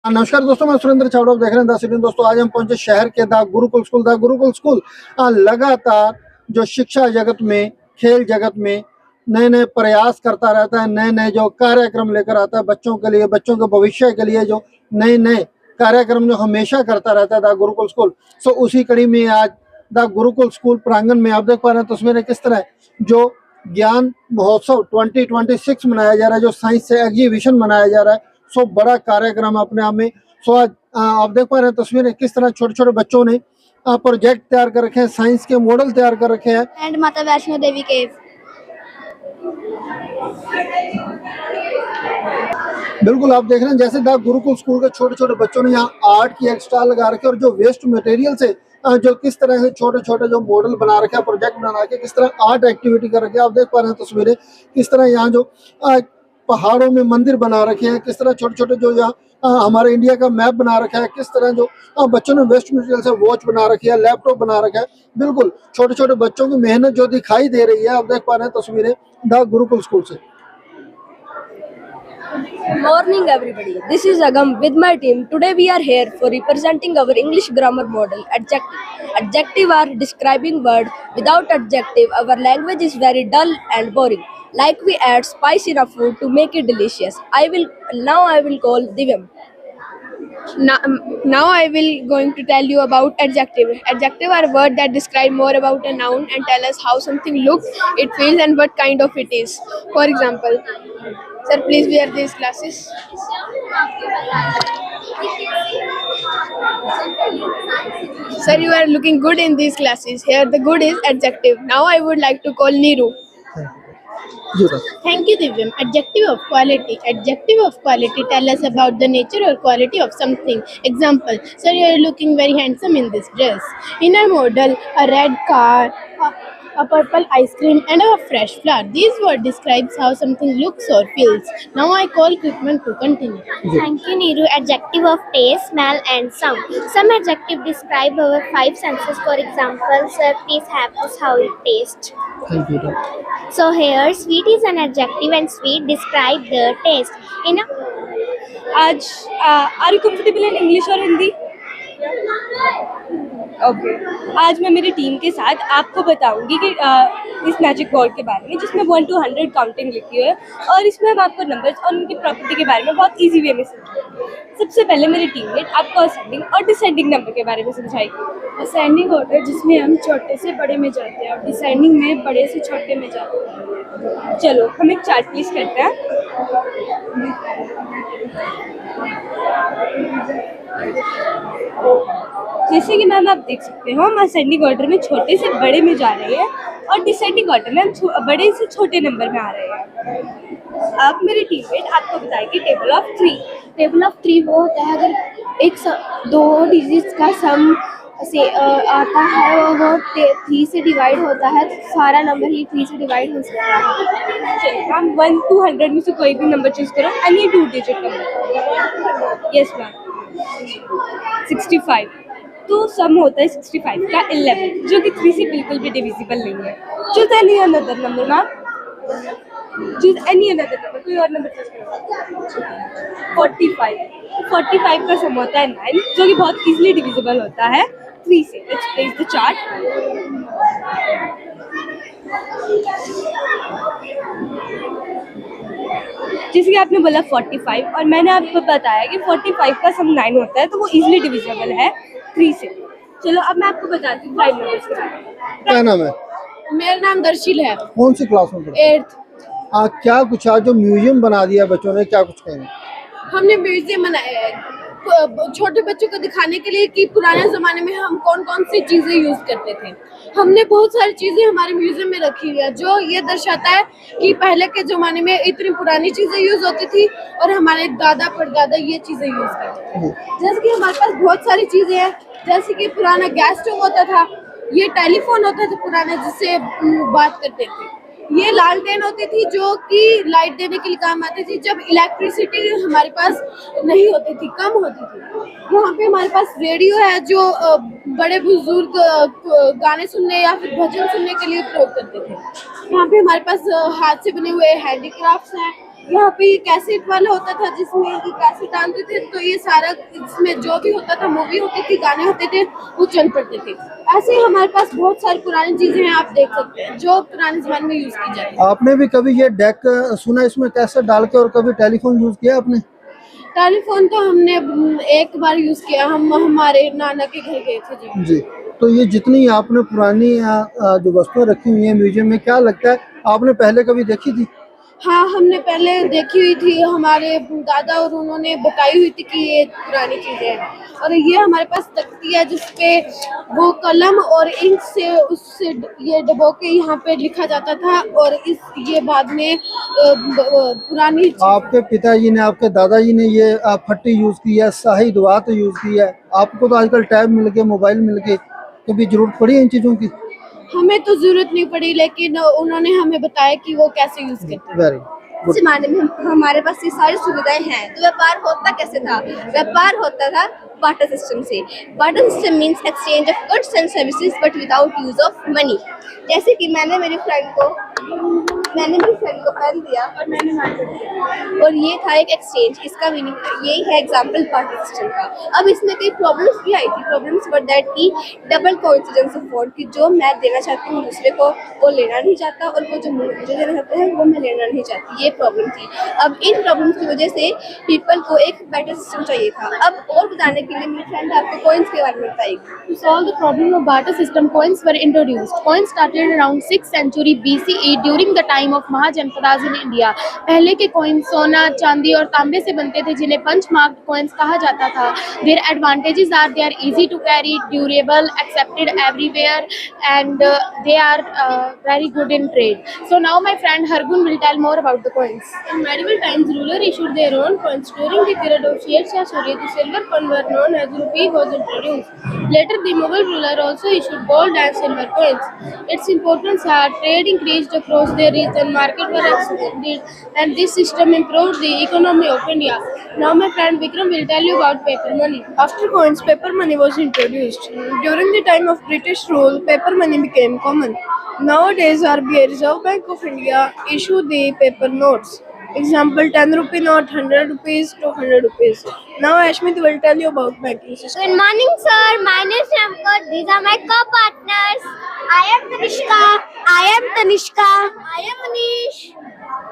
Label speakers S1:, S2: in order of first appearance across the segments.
S1: नमस्कार दोस्तों, मैं सुरेंद्र चावड़ा देख रहे हैं 10 दोस्तों। आज हम पहुंचे शहर के द गुरुकुल स्कूल लगातार जो शिक्षा जगत में, खेल जगत में नए नए प्रयास करता रहता है, नए नए जो कार्यक्रम लेकर आता है बच्चों के लिए, बच्चों के भविष्य के लिए जो नए नए कार्यक्रम जो हमेशा करता रहता है द गुरुकुल स्कूल। सो उसी कड़ी में आज द गुरुकुल स्कूल प्रांगण में आप देख पा रहे हैं तस्वीरें किस तरह जो ज्ञान महोत्सव 2026 मनाया जा रहा है, जो साइंस से एग्जीबिशन मनाया जा रहा है। सो बड़ा कार्यक्रम अपने आप में। सो आज आप देख पा रहे हैं तस्वीरें किस तरह छोटे छोटे बच्चों ने प्रोजेक्ट तैयार कर रखे हैं, साइंस के मॉडल तैयार कर रखे हैं।
S2: एंड माता वैष्णो देवी केव।
S1: बिल्कुल आप देख रहे हैं जैसे द गुरुकुल स्कूल के छोटे छोटे बच्चों ने यहाँ आर्ट की एक स्टॉल लगा रखे और जो वेस्ट मटेरियल से जो किस तरह से छोटे छोटे जो मॉडल बना रखे हैं, प्रोजेक्ट बना के किस तरह आर्ट एक्टिविटी कर रखे हैं। आप देख पा रहे हैं तस्वीरें किस तरह यहाँ जो पहाड़ों में मंदिर बना रखे हैं, किस तरह छोटे छोटे जो यहाँ हमारे इंडिया का मैप बना रखा है, किस तरह जो बच्चों ने वेस्ट मटेरियल से वॉच बना रखी है, लैपटॉप बना रखा है। बिल्कुल छोटे छोटे बच्चों की मेहनत जो दिखाई दे रही है, आप देख पा रहे हैं तस्वीरें द गुरुकुल स्कूल से।
S3: Morning everybody, this is Agam with my team. Today we are here for representing our English grammar model, adjective. Adjective are describing word. Without adjective, our language is very dull and boring. Like we add spice in a food to make it delicious. I will call Divyam.
S2: Now I will going to tell you about adjective. Adjective are words that describe more about a noun and tell us how something looks, it feels, and what kind of it is. For example, sir, please wear these glasses. Sir, you are looking good in these glasses. Here the good is adjective. Now I would like to call Neeru. Thank you, Divyam. Adjective of quality. Adjective of quality tell us about the nature or quality of something. Example, sir, you are looking very handsome in this dress. In a model, a red car, a purple ice cream, and a fresh flower. These words describes how something looks or feels. Now I call Kripman to continue.
S4: Thank you, Neeru. Adjective of taste, smell, and sound. Some adjectives describe our five senses. For example, sir, please have this how it tastes.
S1: Thank you.
S4: So here, sweet is an adjective, and sweet describe the taste. In a
S3: आज are you comfortable in English और हिंदी? Okay. आज मैं मेरी team के साथ आपको बताऊंगी कि इस मैजिक बोर्ड के बारे में, जिसमें 1 to 100 काउंटिंग लिखी है और इसमें हम आपको नंबर्स और उनकी प्रॉपर्टी के बारे में बहुत इजी वे में समझाएंगे। सबसे पहले मेरी टीममेट आपको असेंडिंग और डिसेंडिंग नंबर के बारे में समझाएगी।
S5: असेंडिंग ऑर्डर जिसमें हम छोटे से बड़े में जाते हैं और डिसेंडिंग में बड़े से छोटे में जाते हैं।
S3: चलो हम एक चार्ट प्लीज करते हैं। जैसे कि मैम आप देख सकते हो, हम असेंडिंग ऑर्डर में छोटे से बड़े में जा रहे हैं और डिसेंडिंग ऑर्डर में हम बड़े से छोटे नंबर में आ रहे हैं। अब मेरी टीममेट आपको बताएगी टेबल ऑफ 3।
S5: टेबल ऑफ 3 वो होता है अगर एक दो डिजिट्स का सम से आता है और वो 3 से डिवाइड होता है तो सारा नंबर ही 3 से डिवाइड हो सकता है।
S3: चलिए मैम 1 to 100 में से कोई भी नंबर चूज करो, any 2 digit number. Yes ma'am 65। तो सम होता है 65 का 11, जो कि 3 से बिल्कुल भी डिविजिबल नहीं है। Choose any another number ma'am, choose any another number, कोई और नंबर चूज करो। 45 का सम होता है 9, जो कि बहुत इजीली डिविजिबल होता है 3 से। Let's place the chart. जैसे कि आपने बोला 45 और मैंने आपको बताया कि 45 का सम 9 होता है, तो वो इजीली डिविजिबल है 3 से। चलो अब मैं आपको बताती हूँ प्राइम नंबर्स के बारे में।
S1: क्या नाम है?
S2: मेरा नाम दर्शिल है।
S1: कौन सी क्लास में?
S2: 8th।
S1: क्या कुछ आज जो म्यूजियम बना दिया बच्चों ने, क्या कुछ कहेंगे?
S2: हमने म्यूजियम बनाया है छोटे बच्चों को दिखाने के लिए कि पुराने ज़माने में हम कौन कौन सी चीज़ें यूज़ करते थे। हमने बहुत सारी चीज़ें हमारे म्यूजियम में रखी हुई है जो ये दर्शाता है कि पहले के ज़माने में इतनी पुरानी चीज़ें यूज़ होती थी और हमारे दादा परदादा ये चीज़ें यूज़ करते थे। जैसे कि हमारे पास बहुत सारी चीज़ें हैं, जैसे कि पुराना गैस स्टोव होता था, ये टेलीफोन होता था पुराना जिससे बात करते थे, ये लालटेन होती थी जो कि लाइट देने के लिए काम आती थी जब इलेक्ट्रिसिटी हमारे पास नहीं होती थी, कम होती थी। यहाँ पे हमारे पास रेडियो है जो बड़े बुजुर्ग गाने सुनने या फिर भजन सुनने के लिए प्रयोग करते थे। यहाँ पे हमारे पास हाथ से बने हुए हैंडीक्राफ्ट्स हैं यहाँ पे ये कैसेट वाला होता था जिसमें ये कैसेट डालते थे, तो ये सारा इसमें जो भी होता था, मूवी होती थी, गाने होते थे, वो चल पड़ते थे। ऐसे ही हमारे पास बहुत सारी पुरानी चीजें हैं, आप देख सकते हैं, जो पुराने जमाने में यूज की जाती है।
S1: आपने भी कभी ये डेक सुना इसमें कैसे डाल के, और कभी टेलीफोन यूज किया आपने?
S2: टेलीफोन तो हमने एक बार यूज किया, हम हमारे नाना के घर गए थे जब।
S1: जी। तो ये जितनी आपने पुरानी जो वस्तुएं रखी हुई हैं म्यूजियम में, क्या लगता है आपने पहले कभी देखी थी?
S2: हाँ, हमने पहले देखी हुई थी, हमारे दादा और उन्होंने बताई हुई थी कि ये पुरानी चीजें हैं। और ये हमारे पास तख्ती है जिसपे वो कलम और इंक से उससे ये डबो के यहाँ पे लिखा जाता था, और ये बाद में पुरानी
S1: आपके पिताजी ने, आपके दादाजी ने ये फट्टी यूज की है, शाही दुआत यूज की है। आपको तो आजकल टैब मिल के, मोबाइल मिल के, कभी जरूरत पड़ी है इन चीजों की?
S2: हमें तो जरूरत नहीं पड़ी, लेकिन उन्होंने हमें बताया कि वो कैसे यूज करते हैं।
S1: वेरी
S5: इस जमाने में हमारे पास ये सारी सुविधाएं हैं, तो व्यापार होता कैसे था? व्यापार होता था बार्टर सिस्टम से। Barter system means exchange of goods and services but without use of money. जैसे कि मैंने मेरी फ्रेंड को पेन दिया और मैंने बार्टर दिया, और ये था एक एक्सचेंज। इसका मीनिंग यही है, एग्जांपल बार्टर सिस्टम का। अब इसमें कई प्रॉब्लम्स भी आई थी। प्रॉब्लम्स वर दैट की डबल कोइंसिडेंस ऑफ वर्ड, कि जो मैं देना चाहती हूँ दूसरे को वो लेना नहीं चाहता, और वो जो मुझे देना चाहते हैं वो मैं लेना नहीं चाहती। ये प्रॉब्लम थी। अब इन प्रॉब्लम्स की वजह से पीपल को एक बेटर सिस्टम चाहिए था। अब और बताने के लिए मेरी फ्रेंड आपको कॉइन्स के बारे में बताएगी।
S6: To solve the problem of barter system, coins were introduced. Coins started around 6th century BCE during the time of Mahajanpadas in India. पहले के coins सोना, चांदी और तांबे से बनते थे, जिन्हें पंच मार्क्ड coins कहा जाता था. Their advantages are they are easy to carry, durable, accepted everywhere, and they are very good in trade. So now my friend Hargun will tell more about the coins.
S2: In medieval times, rulers issued their own coins. During the period of Sher Shah Suri, the silver coin were known as rupee was introduced. Later, the Mughal ruler also issued gold and silver coins. Its importance had trade increased across the region, market were expanded, and this system improved the economy of India. Now, my friend Vikram will tell you about paper money. After coins, paper money was introduced. During the time of British rule, paper money became common. Nowadays, RBI, Reserve Bank of India, issue the paper notes. Example, 10 rupee note, 100 rupees, 200 rupees. Now Ashmit will tell you about banking system.
S4: Good morning, sir. My name is Ramkar. These are my co-partners. I am Tanishka. I am Tanishka. I am Manish.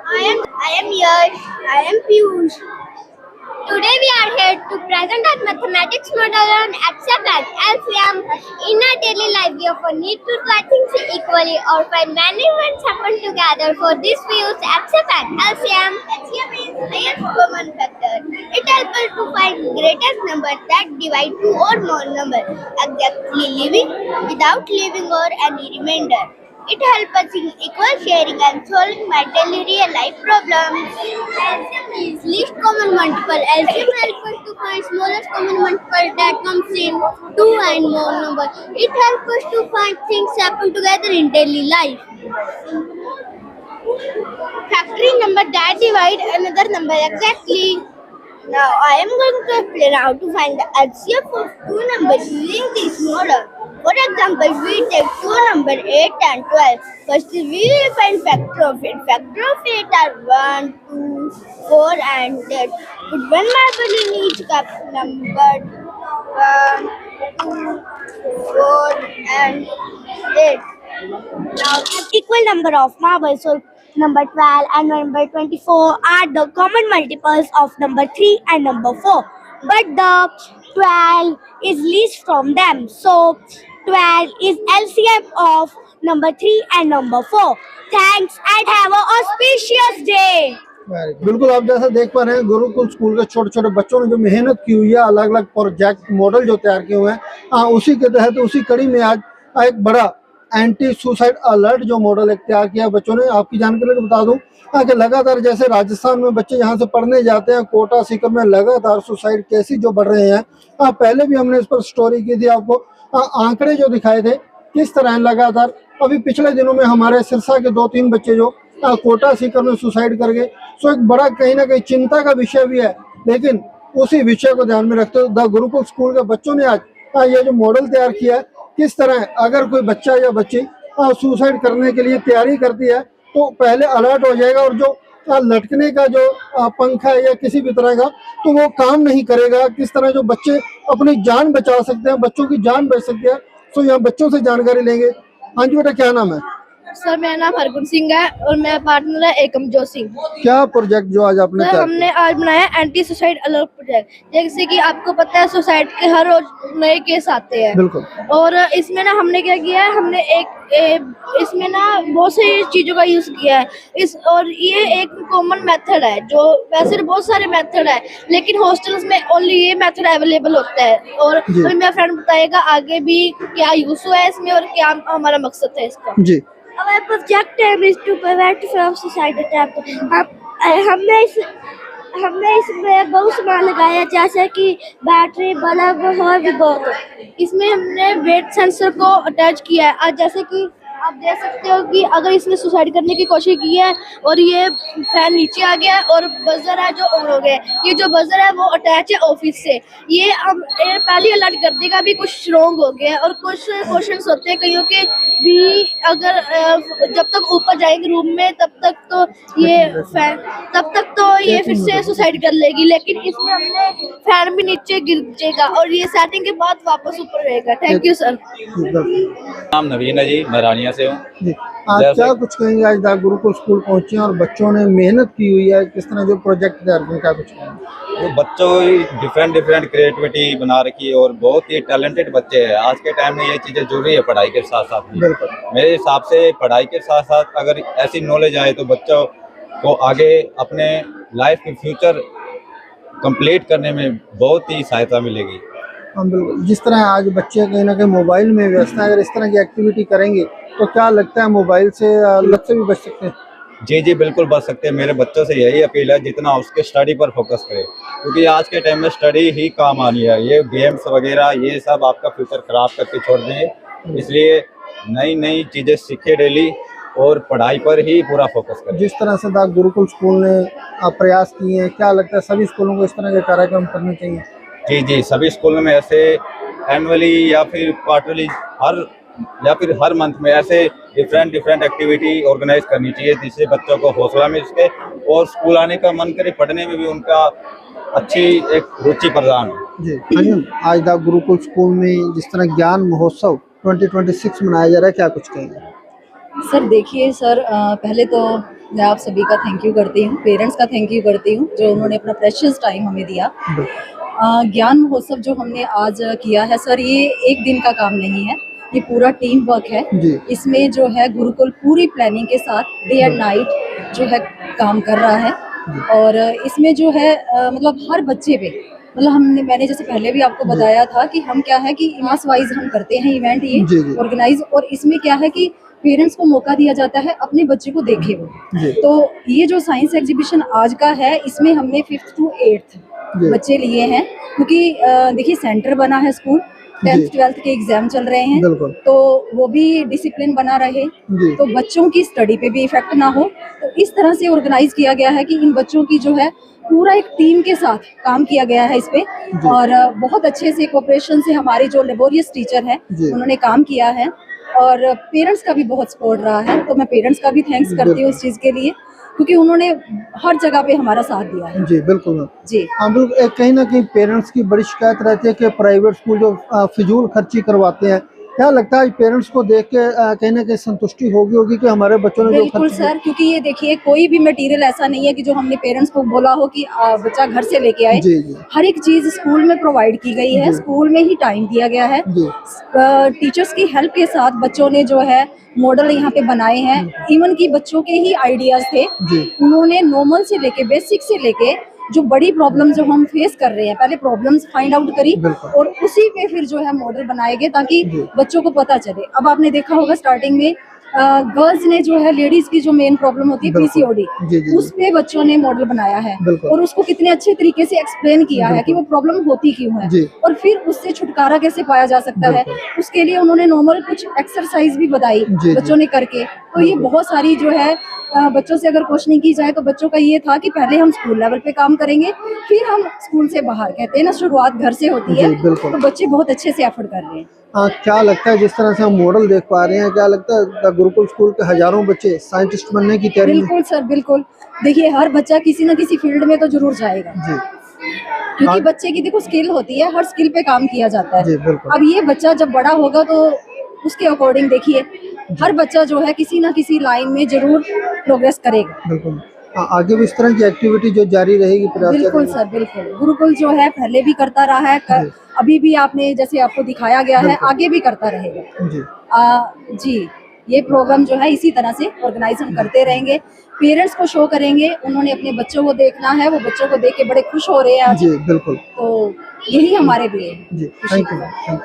S4: I am Yash. I am Piyush. Today we are here to present our mathematics model on HCF and LCM. In our daily life, we often need to try things equally or find many events happen together. For this, we use HCF and LCM. HCF is highest common factor. It helps us to find greatest number that divide two or more numbers, exactly leaving without leaving or any remainder. It helps us in equal sharing and solving my daily real life problems. LCM is least common multiple. LCM helps us to find smallest common multiple that comes in 2 and more numbers. It helps us to find things happen together in daily life. Factory number that divide another number exactly. Now I am going to explain how to find the LCM of two numbers using this model. For example, we take two numbers 8 and 12. First, we will find factor of it. Factor of 8 are 1, 2, 4 and 8. Put one marble in each cup number 1, 2, 4 and 8. Now, equal number of marbles. So, number 12 and number 24 are the common multiples of number 3 and number 4. But the 12 is least from them. So, 12 is LCM of number 3 and number 4. Thanks and have an auspicious day.
S1: बिल्कुल, आप जैसा देख पा रहे हैं Gurukul school के छोटे छोटे बच्चों ने जो मेहनत की हुई है, अलग अलग प्रोजेक्ट मॉडल जो तैयार किए हुए हैं, उसी के तहत उसी कड़ी में आज एक बड़ा एंटी सुसाइड अलर्ट जो मॉडल एक तैयार किया है बच्चों ने। आपकी जानकारी को बता दूं कि लगातार जैसे राजस्थान में बच्चे यहाँ से पढ़ने जाते हैं, कोटा सीकर में लगातार सुसाइड केसेस जो बढ़ रहे हैं। पहले भी हमने इस पर स्टोरी की थी, आपको आंकड़े जो दिखाए थे किस तरह लगातार। अभी पिछले दिनों में हमारे सिरसा के 2-3 बच्चे जो कोटा सीकर में सुसाइड कर गए। सो एक बड़ा कहीं ना कहीं चिंता का विषय भी है, लेकिन उसी विषय को ध्यान में रखते हुए द गुरुकुल स्कूल के बच्चों ने आज ये जो मॉडल तैयार किया है, किस तरह अगर कोई बच्चा या बच्ची सुसाइड करने के लिए तैयारी करती है तो पहले अलर्ट हो जाएगा, और जो लटकने का जो पंखा है या किसी भी तरह का, तो वो काम नहीं करेगा। किस तरह जो बच्चे अपनी जान बचा सकते हैं, बच्चों की जान बच सकती है, तो यहाँ बच्चों से जानकारी लेंगे। हाँ जी बेटा, क्या नाम है?
S5: सर मेरा नाम हरगुन सिंह है और मेरा पार्टनर है एकमजोत सिंह।
S1: क्या प्रोजेक्ट जो आज आपने
S5: सर
S1: तैयार
S5: हमने आज बनाया एंटी सुसाइड अलर्ट प्रोजेक्ट। जैसे कि आपको पता है सुसाइड के हर रोज नए केस आते
S1: किया?
S5: हैं,
S1: बिल्कुल।
S5: और इसमें ना हमने क्या किया है, हमने इसमें ना बहुत सी चीजों का यूज किया है और ये एक कॉमन मेथड है। जो वैसे तो बहुत सारे मेथड है, लेकिन हॉस्टल्स में ओनली ये मेथड अवेलेबल होता है। और
S1: जी।
S5: अभी मेरा फ्रेंड बताएगा आगे भी क्या यूज हुआ है इसमें और क्या हमारा मकसद है इसका।
S1: जी।
S4: Our project aim is to prevent from suicide attempt. हमने इसमें बहुत सामान लगाया जैसे कि बैटरी, बल्ब और भी बहुत।
S5: इसमें हमने वेट सेंसर को अटैच किया है। आज जैसे कि आप देख सकते हो कि अगर इसने सुसाइड करने की कोशिश की है और ये फैन नीचे आ गया है और बजर है जो ऑन हो गया है, ये जो बजर है वो अटैच है ऑफिस से। ये हम पहले अलर्ट कर देगा भी कुछ रॉन्ग हो गया है। और कुछ क्वेश्चंस होते हैं कईयों के भी, अगर जब तक ऊपर जाएंगे रूम में तब तक तो ये फिर से सुसाइड कर लेगी, लेकिन इसमें हमने फैन भी नीचे गिर जाएगा और ये सेटिंग के बाद वापस ऊपर रहेगा। Thank you sir.
S7: नाम नवीन है जी, मैं रानिया से हूँ।
S1: जी, आज क्या कुछ कहेंगे? आज द गुरुकुल स्कूल पहुंचे हैं और बच्चों ने मेहनत की हुई है, किस तरह जो प्रोजेक्ट तैयार किए, क्या कुछ कहेंगे?
S7: तो बच्चों की डिफरेंट क्रिएटिविटी बना रखी है और बहुत ही टैलेंटेड बच्चे हैं। आज के टाइम में ये चीज़ें जरूरी है पढ़ाई के साथ साथ।
S1: बिल्कुल।
S7: मेरे हिसाब से पढ़ाई के साथ साथ अगर ऐसी नॉलेज आए तो बच्चों को आगे अपने लाइफ के फ्यूचर कंप्लीट करने में बहुत ही सहायता मिलेगी।
S1: हाँ बिल्कुल। जिस तरह आज बच्चे कहीं ना कहीं मोबाइल में व्यस्त हैं, अगर इस तरह की एक्टिविटी करेंगे तो क्या लगता है मोबाइल से लत से भी बच सकते हैं?
S7: जी बिल्कुल बच सकते हैं। मेरे बच्चों से यही अपील है जितना उसके स्टडी पर फोकस करें, क्योंकि आज के टाइम में स्टडी ही काम आनी है। ये गेम्स वगैरह ये सब आपका फ्यूचर खराब करके छोड़ देंगे। इसलिए नई चीज़ें सीखे डेली और पढ़ाई पर ही पूरा फोकस करें।
S1: जिस तरह से द गुरुकुल स्कूल ने प्रयास किए हैं, क्या लगता है सभी स्कूलों को इस तरह के कार्यक्रम करने चाहिए?
S7: जी सभी स्कूलों में ऐसे एनुअली या फिर क्वार्टरली हर मंथ में ऐसे डिफरेंट एक्टिविटी ऑर्गेनाइज करनी चाहिए, जिससे बच्चों को हौसला मिल सके और स्कूल आने का मन करे, पढ़ने में भी उनका अच्छी एक रुचि प्रदान हो।
S1: जी अंजुम, आज द गुरुकुल स्कूल में जिस तरह ज्ञान महोत्सव 2026 मनाया जा रहा है, क्या कुछ कहेंगे?
S8: सर देखिए सर, पहले तो मैं आप सभी का थैंक यू करती हूँ, पेरेंट्स का थैंक यू करती हूँ जो उन्होंने अपना प्रेशियस टाइम हमें दिया। ज्ञान महोत्सव जो हमने आज किया है सर, ये एक दिन का काम नहीं है, ये पूरा टीम वर्क है। इसमें जो है गुरुकुल पूरी प्लानिंग के साथ डे एंड नाइट जो है काम कर रहा है। और इसमें जो है मतलब हर बच्चे पे, मतलब मैंने जैसे पहले भी आपको बताया था कि हम क्या है कि मास वाइज हम करते हैं इवेंट ये ऑर्गेनाइज, और इसमें क्या है कि पेरेंट्स को मौका दिया जाता है अपने बच्चे को देखे वो। तो ये जो साइंस एग्जीबिशन आज का है, इसमें हमने 5th to 8th बच्चे लिए हैं, क्योंकि देखिए सेंटर बना है स्कूल, 10th 12th के एग्जाम चल रहे हैं, तो वो भी डिसिप्लिन बना रहे, तो बच्चों की स्टडी पे भी इफेक्ट ना हो। तो इस तरह से ऑर्गेनाइज किया गया है कि इन बच्चों की जो है पूरा एक टीम के साथ काम किया गया है इस पे, और बहुत अच्छे से कोऑपरेशन से हमारे जो लेबोरियस टीचर हैं उन्होंने काम किया है, और पेरेंट्स का भी बहुत सपोर्ट रहा है। तो मैं पेरेंट्स का भी थैंक्स करती हूँ इस चीज़ के लिए, क्योंकि उन्होंने हर जगह पे हमारा साथ दिया है।
S1: जी बिल्कुल
S8: जी
S1: हाँ बिल्कुल। कहीं ना कहीं पेरेंट्स की बड़ी शिकायत रहती है कि प्राइवेट स्कूल जो फिजूल खर्ची करवाते हैं, क्या लगता है पेरेंट्स को देख के कहीं ना कहीं संतुष्टि होगी कि हमारे बच्चों ने
S8: बिल्कुल सर, क्योंकि ये देखिए कोई भी मटेरियल ऐसा नहीं है कि जो हमने पेरेंट्स को बोला हो कि बच्चा घर से लेके आए। हर एक चीज स्कूल में प्रोवाइड की गई है, स्कूल में ही टाइम दिया गया है। टीचर्स की हेल्प के साथ बच्चों ने जो है मॉडल यहाँ पे बनाए हैं, इवन की बच्चों के ही आइडियाज थे। उन्होंने नॉर्मल से लेके बेसिक से लेके जो बड़ी प्रॉब्लम जो हम फेस कर रहे हैं, पहले प्रॉब्लम्स फाइंड आउट करी और उसी पे फिर जो है मॉडल बनाए गए ताकि बच्चों को पता चले। अब आपने देखा होगा स्टार्टिंग में गर्ल्स ने जो है, लेडीज की जो मेन प्रॉब्लम होती है पीसीओडी, उस पे बच्चों ने मॉडल बनाया है और उसको कितने अच्छे तरीके से एक्सप्लेन किया है कि वो प्रॉब्लम होती क्यों है और फिर उससे छुटकारा कैसे पाया जा सकता है। उसके लिए उन्होंने नॉर्मल कुछ एक्सरसाइज भी बताई बच्चों ने करके। तो ये बहुत सारी जो है बच्चों से अगर क्वेश्चनिंग की जाए तो बच्चों का ये था कि पहले हम स्कूल लेवल पे काम करेंगे, फिर हम स्कूल से बाहर, कहते हैं ना शुरुआत घर से होती है, तो बच्चे बहुत अच्छे से एफर्ट कर रहे हैं।
S1: क्या लगता है जिस तरह से हम मॉडल देख पा रहे हैं, क्या लगता है द गुरुकुल स्कूल के हजारों बच्चे साइंटिस्ट बनने की तैयारी में।
S8: बिल्कुल सर, बिल्कुल। देखिए, हर बच्चा किसी न किसी फील्ड में तो जरूर जाएगा,
S1: जी
S8: क्योंकि बच्चे की देखो स्किल होती है, हर स्किल पे काम किया जाता है।
S1: जी बिल्कुल।
S8: अब ये बच्चा जब बड़ा होगा तो उसके अकॉर्डिंग देखिए, हर बच्चा जो है किसी ना किसी लाइन में जरूर प्रोग्रेस करेगा।
S1: बिल्कुल। आगे भी इस तरह की एक्टिविटी जो जारी रहेगी, प्रयास
S8: बिल्कुल
S1: जारी
S8: सर, बिल्कुल। गुरुकुल जो है पहले भी करता रहा है,
S1: जी।
S8: अभी भी आपने जैसे आपको दिखाया गया है,
S1: बिल्कुल।
S8: आगे भी करता रहेगा।
S1: जी
S8: जी, ये प्रोग्राम जो है इसी तरह से ऑर्गेनाइज हम करते रहेंगे, पेरेंट्स को शो करेंगे, उन्होंने अपने बच्चों को देखना है, वो बच्चों को देख के बड़े खुश हो रहे हैं आज,
S1: जी बिल्कुल।
S8: तो यही हमारे लिए है।
S1: जी थैंक यू।